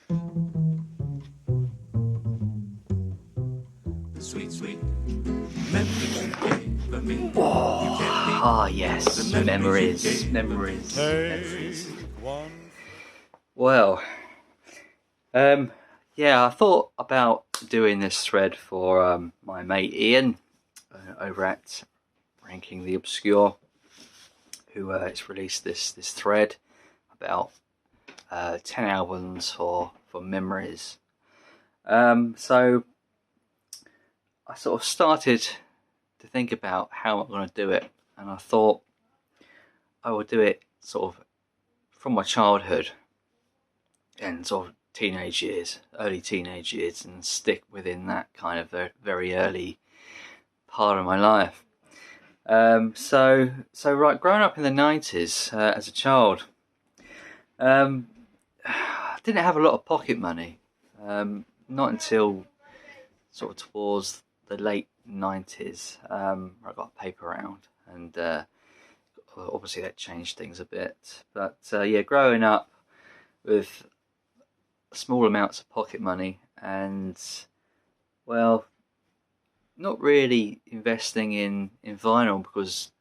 The sweet, sweet memories you gave for me. Ah, yes, memories, memories. Well, yeah, I thought about doing this thread for my mate Iain over at Ranking the Obscure, who has released this thread about 10 albums for memories. So I sort of started to think about how I'm going to do it, and I thought I would do it sort of from my childhood and sort of teenage years, early teenage years, and stick within that kind of very early part of my life. So right, growing up in the 90s as a child, I didn't have a lot of pocket money. Not until sort of towards the late 90s, where I got a paper round, and obviously that changed things a bit. But yeah, growing up with small amounts of pocket money and, well, not really investing in vinyl because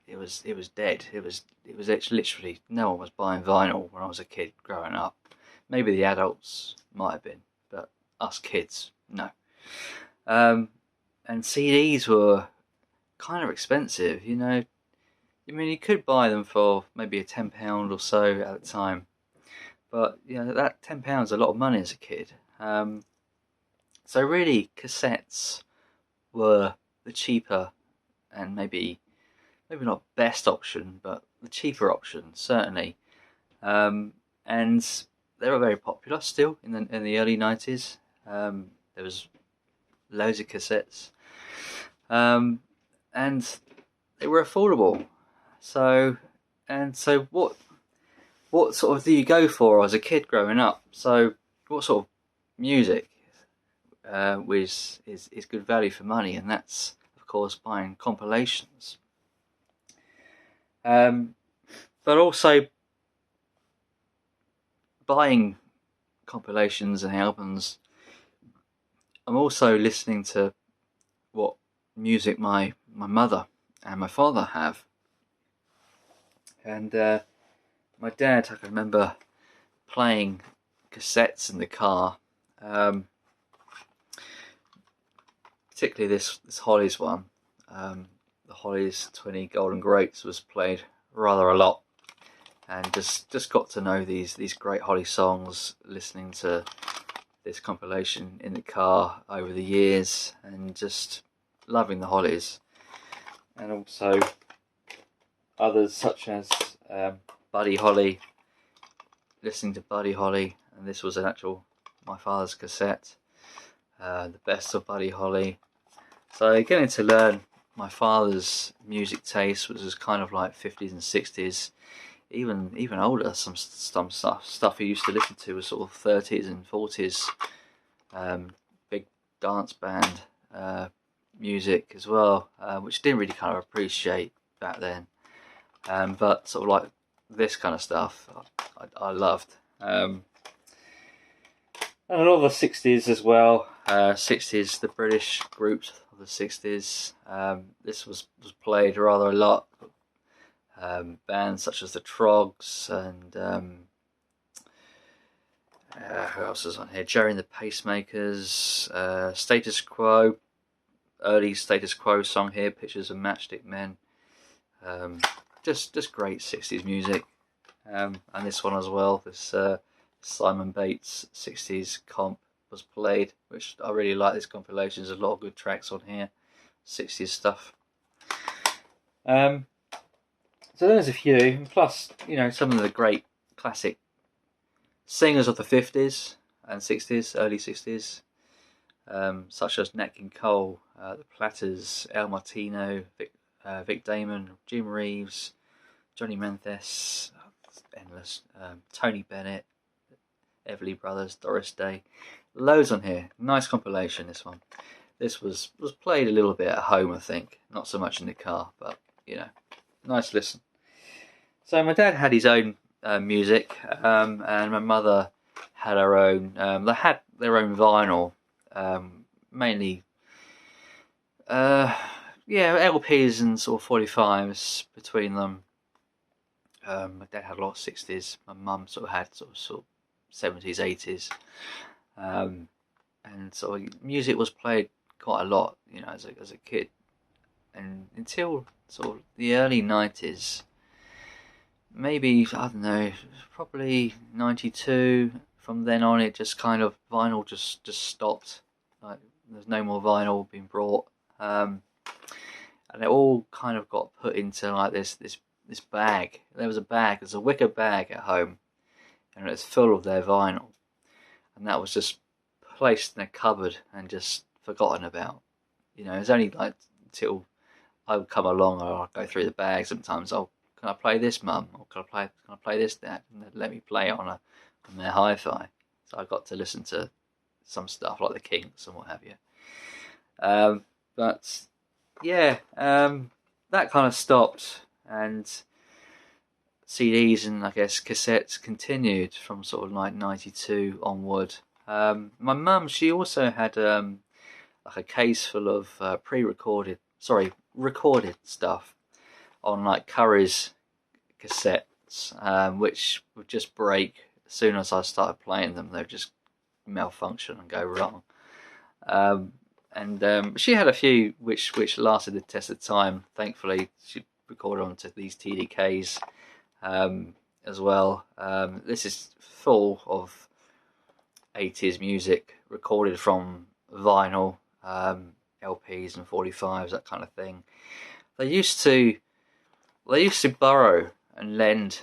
it was dead. It was actually literally no one was buying vinyl when I was a kid growing up. Maybe the adults might have been, but us kids, no. And CDs were kind of expensive, you know. I mean, you could buy them for maybe a £10 or so at the time, but you know that £10 is a lot of money as a kid. So really, cassettes were the cheaper and maybe not best option, but the cheaper option certainly. And they were very popular still in the early 90s. There was loads of cassettes, and they were affordable. So what sort of do you go for as a kid growing up? So what sort of music is good value for money? And that's of course buying compilations. But also buying compilations and albums. I'm also listening to what music my mother and my father have. And my dad, I can remember playing cassettes in the car, particularly this Hollies one. The Hollies 20 Golden Greats was played rather a lot, and just got to know these great Holly songs listening to this compilation in the car over the years, and just loving the Hollies, and also others such as Buddy Holly, listening to Buddy Holly, and this was my father's cassette, the best of Buddy Holly. So getting to learn my father's music taste, which was kind of like 50s and 60s, even older. Some stuff he used to listen to was sort of 30s and 40s, big dance band music as well, which I didn't really kind of appreciate back then. But sort of like this kind of stuff, I loved. And a lot of the 60s as well. 60s, the British groups of the 60s. This was played rather a lot. Bands such as the Trogs and who else is on here? Jerry and the Pacemakers, Status Quo, early Status Quo song here, Pictures of Matchstick Men. Just great 60s music. And this one as well, this Simon Bates 60s comp was played, which I really like. This compilation, there's a lot of good tracks on here, 60s stuff. So there's a few, and plus, you know, some of the great classic singers of the 50s and 60s, early 60s, such as Nat King Cole, the Platters, El Martino, Vic Damon, Jim Reeves, Johnny Mathis, endless, Tony Bennett, Everly Brothers, Doris Day, loads on here. Nice compilation, this one. This was played a little bit at home, I think, not so much in the car, but you know, nice listen. So my dad had his own music, and my mother had our own. They had their own vinyl, mainly, LPs and sort of 45s between them. My dad had a lot of 60s. My mum sort of had sort of 70s, 80s, and sort of music was played quite a lot, as a kid, and until sort of the early 90s. Maybe, I don't know, probably 92. From then on, it just kind of, vinyl just stopped. Like, there's no more vinyl being brought, and it all kind of got put into like this bag. There's a wicker bag at home, and it's full of their vinyl, and that was just placed in a cupboard and just forgotten about. It's only like until I would come along, or I'd go through the bag sometimes. Oh, can I play this, Mum? Or can I play this, Dad? And they'd let me play it on their hi-fi. So I got to listen to some stuff like the Kinks and what have you. But yeah, that kind of stopped, and CDs and I guess cassettes continued from sort of like 92 onward. My mum, she also had like a case full of recorded stuff on like Curry's cassettes, which would just break as soon as I started playing them. They'd just malfunction and go wrong. And she had a few which lasted the test of time. Thankfully, she recorded onto these TDKs as well. This is full of 80s music recorded from vinyl, LPs and 45s, that kind of thing. They used to borrow and lend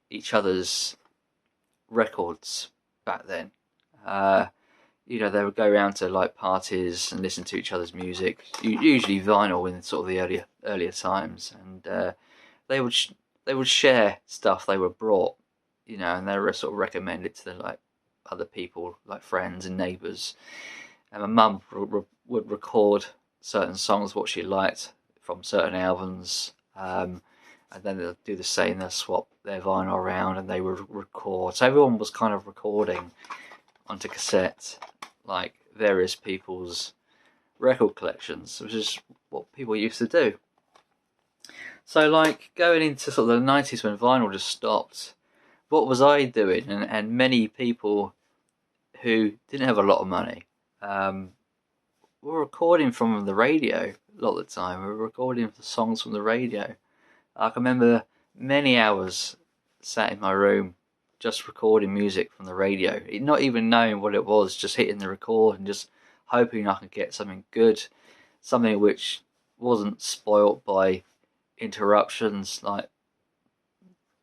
each other's records back then. They would go around to like parties and listen to each other's music, usually vinyl in sort of the earlier times, and they would share stuff they were brought, and they were sort of recommended to like other people, like friends and neighbours. And my mum would record certain songs what she liked from certain albums, and then they'll do the same. They'll swap their vinyl around and they would record. So everyone was kind of recording onto cassette, like various people's record collections, which is what people used to do. So like going into sort of the 90s when vinyl just stopped, what was I doing? And many people who didn't have a lot of money were recording from the radio a lot of the time. We were recording the songs from the radio. I can remember many hours sat in my room just recording music from the radio, not even knowing what it was, just hitting the record and just hoping I could get something good, something which wasn't spoilt by interruptions, like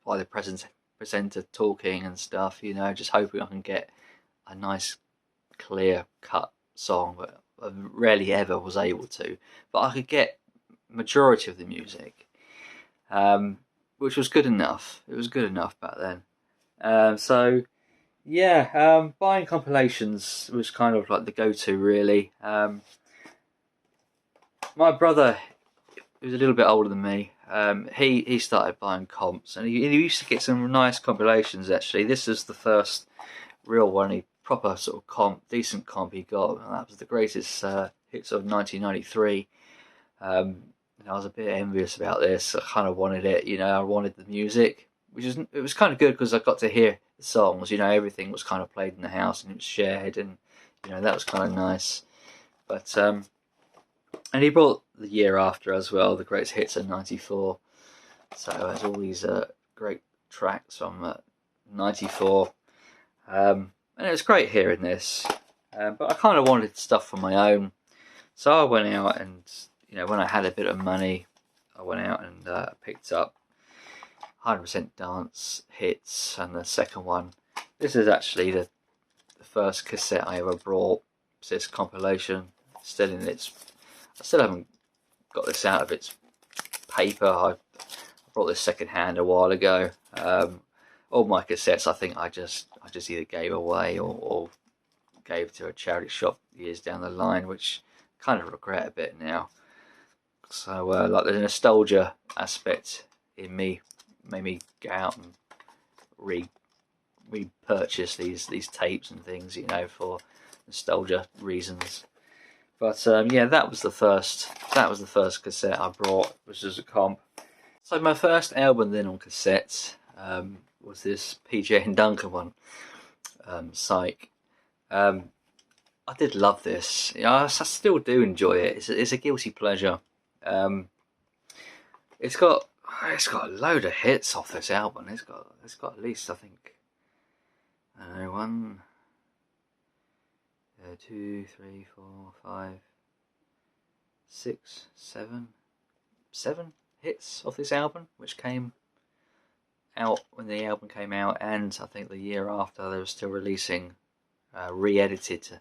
by the presenter talking and stuff, just hoping I can get a nice clear cut song, but I rarely ever was able to. But I could get majority of the music, which was good enough. It was good enough back then. Buying compilations was kind of like the go-to, really. My brother, who's a little bit older than me, he started buying comps, and he used to get some nice compilations. Actually, this is the first real one, proper sort of decent comp he got, and that was the greatest hits of 1993. I was a bit envious about this. I kind of wanted it, I wanted the music, it was kind of good because I got to hear the songs. Everything was kind of played in the house and it was shared, and that was kind of nice. But and he brought the year after as well, the greatest hits of '94. So there's all these great tracks from '94, and it was great hearing this. But I kind of wanted stuff for my own, so I went out and when I had a bit of money, I went out and picked up 100% Dance Hits, and the second one. This is actually the first cassette I ever brought. It's this compilation, still in its. I still haven't got this out of its paper. I brought this second hand a while ago. All my cassettes, I think I just either gave away or gave to a charity shop years down the line, which I kind of regret a bit now. So like the nostalgia aspect in me made me go out and we purchased these tapes and things, you know, for nostalgia reasons. But yeah, that was the first cassette I brought, which was a comp. So my first album then on cassette was this PJ and Duncan one, Psych. I did love this. You know, I still do enjoy it. It's a guilty pleasure. It's got a load of hits off this album. It's got at least, I think, I don't know, 1, 2, 3, 4, 5, 6, 7 hits off this album, which came out when the album came out, and I think the year after they were still releasing re-edited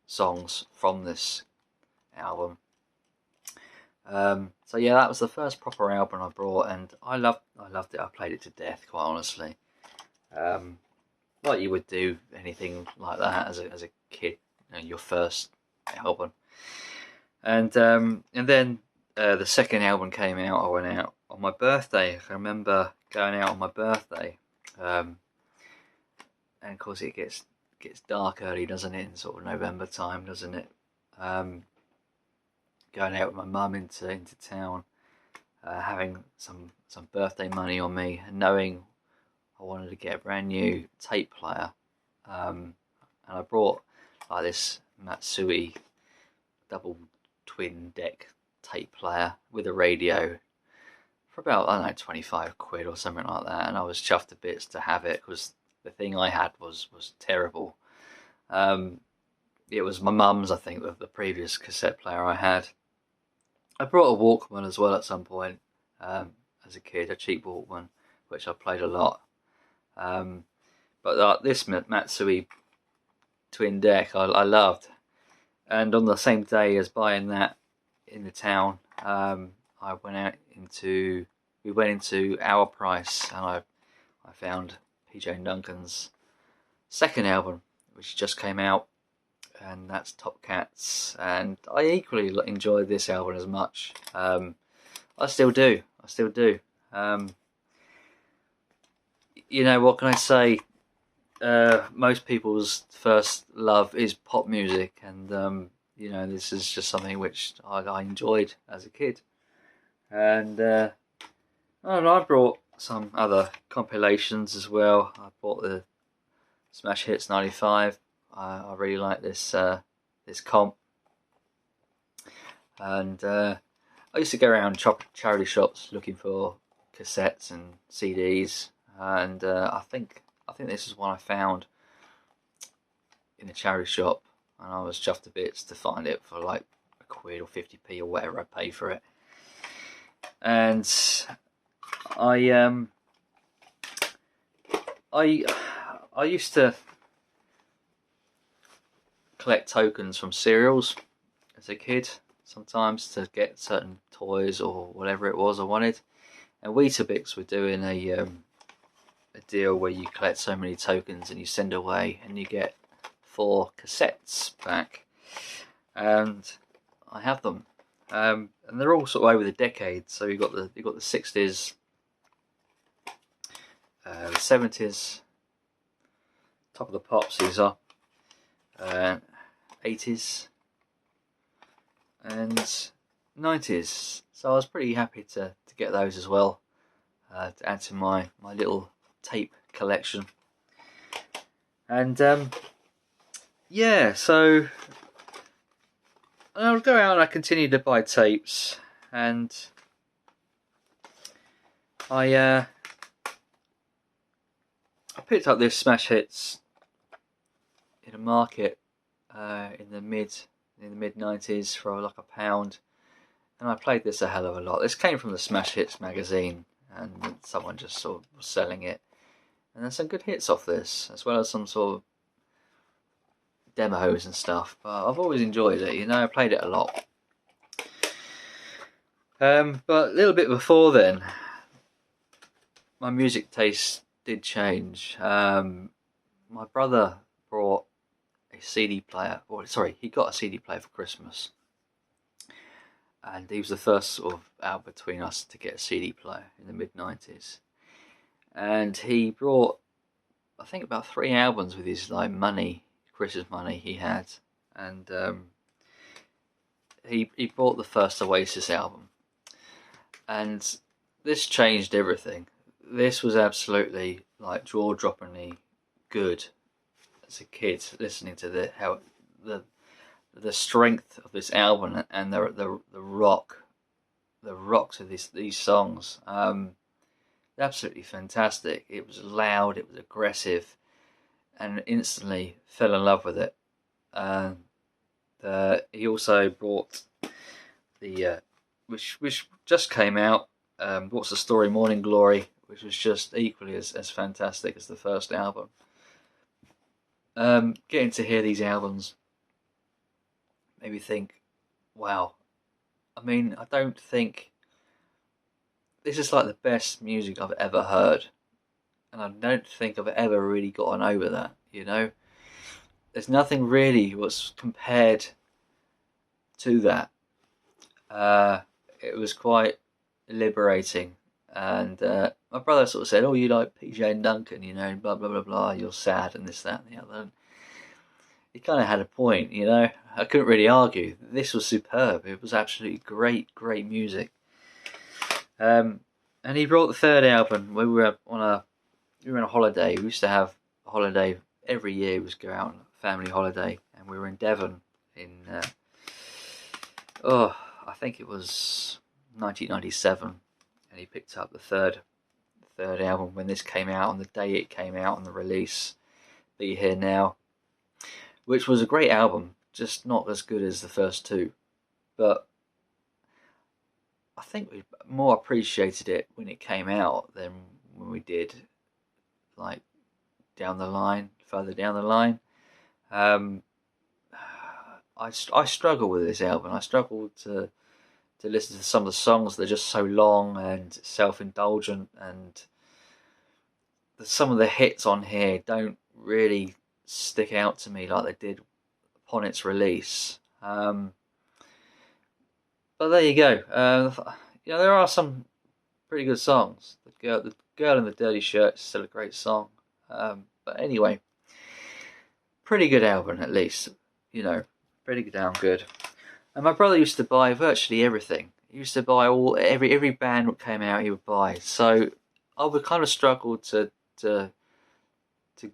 songs from this album. So yeah, that was the first proper album I brought, and I loved it. I played it to death, quite honestly. Like you would do anything like that as a kid, you know, your first album. And then the second album came out. I went out on my birthday. I remember going out on my birthday, and of course it gets dark early, doesn't it? In sort of November time, doesn't it? Going out with my mum into town, having some birthday money on me, and knowing I wanted to get a brand new tape player, and I brought like this Matsui double twin deck tape player with a radio for about, I don't know, 25 quid or something like that, and I was chuffed to bits to have it because the thing I had was terrible. It was my mum's, I think, the previous cassette player I had. I brought a Walkman as well at some point as a kid, a cheap Walkman, which I played a lot. But this Matsui twin deck I loved. And on the same day as buying that in the town, we went into Our Price, and I found PJ and Duncan's second album, which just came out, and that's Top Cats, and I equally enjoyed this album as much. I still do. You know, what can I say? Most people's first love is pop music, and you know, this is just something which I enjoyed as a kid. And I don't know, I brought some other compilations as well. I bought the Smash Hits '95. I really like this comp, and I used to go around charity shops looking for cassettes and CDs, and I think this is one I found in a charity shop, and I was chuffed to bits to find it for like a quid or 50p or whatever I paid for it. And I used to collect tokens from cereals as a kid, sometimes to get certain toys or whatever it was I wanted. And Weetabix were doing a deal where you collect so many tokens and you send away, and you get 4 cassettes back. And I have them, and they're all sort of over the decades. So you got the 60s, the 70s, Top of the Pops, these are 80s and 90s. So I was pretty happy to get those as well, to add to my little tape collection. And yeah, so I'll go out and I continue to buy tapes, and I picked up this Smash Hits in a market in the mid 90s for like £1, and I played this a hell of a lot. This came from the Smash Hits magazine, and someone just sort of was selling it, and there's some good hits off this, as well as some sort of demos and stuff. But I've always enjoyed it, you know. I played it a lot. But a little bit before then, my music taste did change. My brother brought a CD player, or sorry, he got a CD player for Christmas, and he was the first sort of out between us to get a CD player in the mid 90s. And he brought I think about 3 albums with his like money, Chris's money he had, and he bought the first Oasis album, and this changed everything. This was absolutely like jaw-droppingly good as a kid, listening to the strength of this album and the rock to these songs. Absolutely fantastic. It was loud, it was aggressive, and instantly fell in love with it. He also brought the which just came out. What's the Story? Morning Glory, which was just equally as fantastic as the first album. Getting to hear these albums made me think, wow. I mean, I don't think this is like the best music I've ever heard, and I don't think I've ever really gotten over that. You know, there's nothing really was compared to that. It was quite liberating, and my brother sort of said, "Oh, you like PJ and Duncan, you know, blah blah blah blah. You're sad and this, that, and the other." And he kind of had a point, you know. I couldn't really argue. This was superb. It was absolutely great music. And he brought the third album. We were on a holiday. We used to have a holiday every year. We used to go out on a family holiday, and we were in Devon in I think it was 1997, and he picked up the third album when this came out, on the day it came out on the release, Be Here Now, which was a great album, just not as good as the first two, but I think we more appreciated it when it came out than when we did like further down the line. I struggle with this album. I struggled to listen to some of the songs. They're just so long and self-indulgent, and some of the hits on here don't really stick out to me like they did upon its release. But there you go. You know, there are some pretty good songs. The girl in the dirty shirt is still a great song. But anyway, pretty good album at least. You know, pretty damn good. And my brother used to buy virtually everything. He used to buy every band that came out. He would buy. So I would kind of struggle to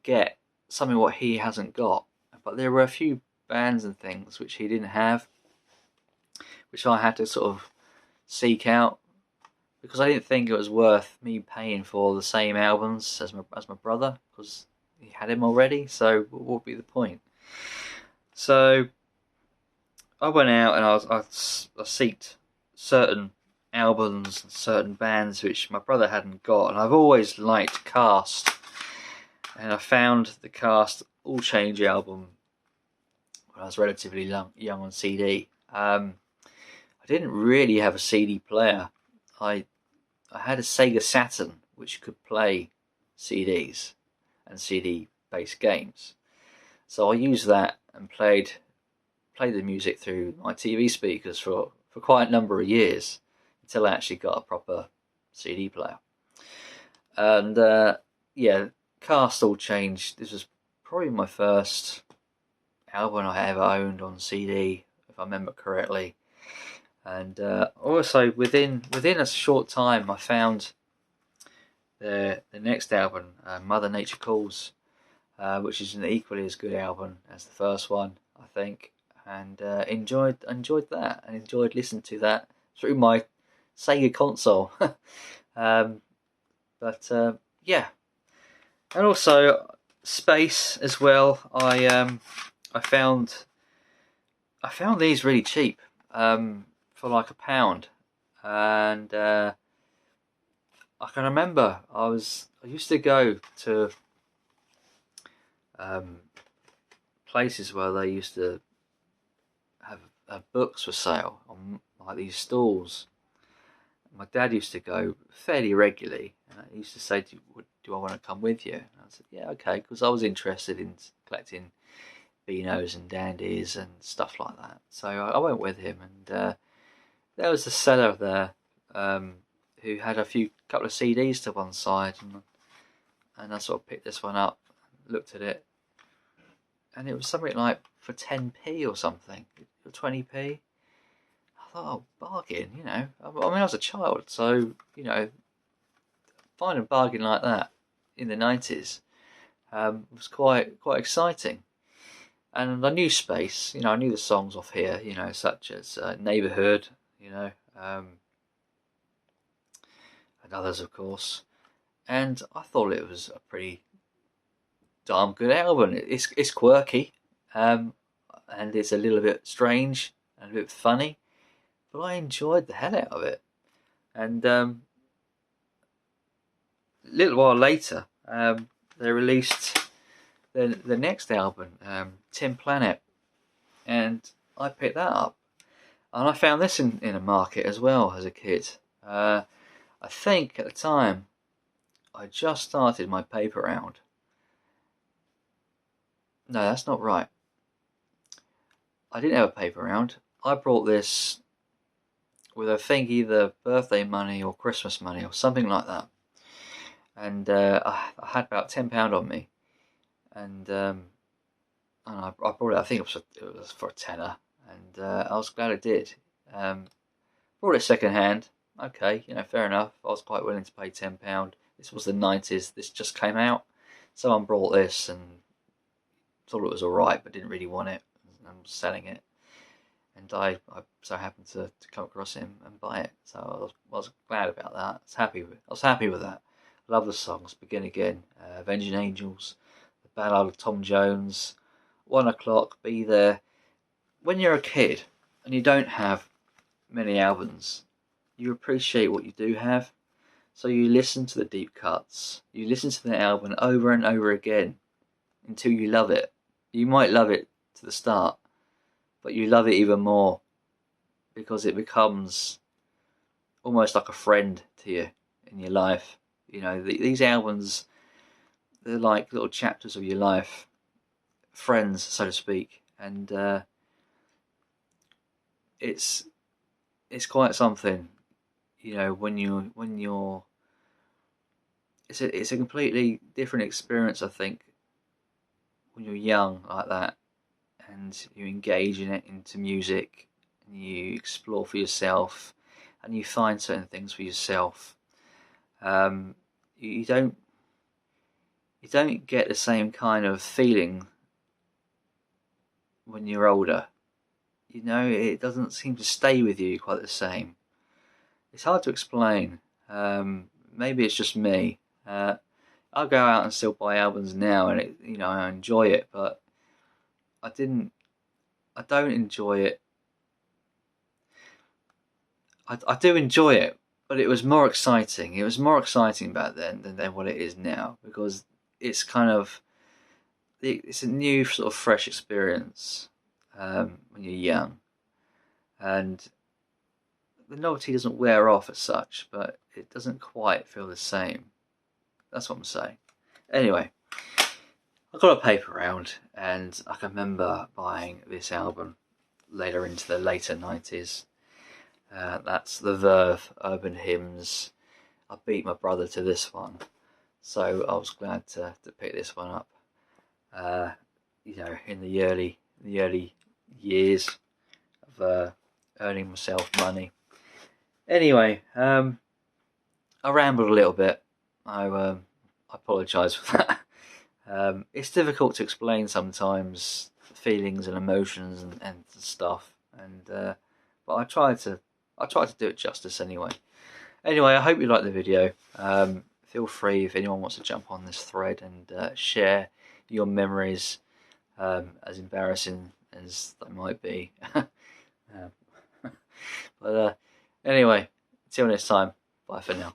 get something what he hasn't got. But there were a few bands and things which he didn't have, which I had to sort of seek out, because I didn't think it was worth me paying for the same albums as my brother, because he had him already. So what would be the point? So I went out and I seeked certain albums and certain bands which my brother hadn't got, and I've always liked Cast, and I found the Cast All Change album when I was relatively young on CD. I didn't really have a CD player. I had a Sega Saturn which could play CDs and CD-based games, so I used that and played the music through my TV speakers for quite a number of years, until I actually got a proper CD player. And yeah, Cast All Change. This was probably my first album I ever owned on CD, if I remember correctly. And also within a short time, I found the next album, Mother Nature Calls, which is an equally as good album as the first one, I think. And enjoyed that, and enjoyed listening to that through my Sega console. Yeah, and also Space as well. I found these really cheap, for like £1, and I can remember I used to go to places where they used to have books for sale on like these stalls. My dad used to go fairly regularly, and he used to say, do I want to come with you? And I said, yeah, okay, because I was interested in collecting Beanos and Dandies and stuff like that. So I went with him, and there was a seller there who had a couple of CDs to one side, and I sort of picked this one up looked at it, and it was something like for 10p or something, or 20p. I thought, oh, bargain, you know. I mean, I was a child, so, you know, finding a bargain like that in the 90s was quite exciting. And I knew Space, you know, I knew the songs off here, you know, such as Neighbourhood, you know, and others, of course. And I thought it was a pretty darn good album. It's quirky, and it's a little bit strange and a bit funny, but I enjoyed the hell out of it. And a little while later, they released the next album, Tin Planet, and I picked that up, and I found this in a market as well as a kid. I think at the time I just started my paper round. No, that's not right. I didn't have a paper round. I brought this with, I think, either birthday money or Christmas money or something like that. And I had about £10 on me, and I brought it. I think it was for a tenner, and I was glad I did. Brought it second hand. Okay, you know, fair enough. I was quite willing to pay £10. This was the 90s. This just came out. Someone brought this and thought it was alright, but didn't really want it, and was selling it. And I so happened to come across it and buy it. So I was glad about that. I was happy with that. I love the songs. Begin Again, Avenging Angels, The Ballad of Tom Jones, 1 O'Clock, Be There. When you're a kid and you don't have many albums, you appreciate what you do have. So you listen to the deep cuts. You listen to the album over and over again until you love it. You might love it to the start, but you love it even more because it becomes almost like a friend to you in your life. You know, these albums, they're like little chapters of your life, friends, so to speak, and it's quite something. You know, when you're it's a completely different experience, I think, when you're young like that, and you engage in it into music, and you explore for yourself, and you find certain things for yourself. You don't get the same kind of feeling when you're older. You know, it doesn't seem to stay with you quite the same. It's hard to explain. Maybe it's just me. I'll go out and still buy albums now, and you know, I enjoy it, but I don't enjoy it. I do enjoy it, but it was more exciting. It was more exciting back then than what it is now, because it's it's a new sort of fresh experience when you're young, and the novelty doesn't wear off as such, but it doesn't quite feel the same. That's what I'm saying. Anyway, I got a paper round, and I can remember buying this album later into the later 90s. That's The Verve, Urban Hymns. I beat my brother to this one, so I was glad to pick this one up. You know, in the early years of earning myself money. Anyway, I rambled a little bit. I apologise for that. It's difficult to explain sometimes feelings and emotions and stuff, and but I try to do it justice anyway. Anyway, I hope you liked the video. Feel free if anyone wants to jump on this thread and share your memories, as embarrassing as they might be. But anyway, until next time, bye for now.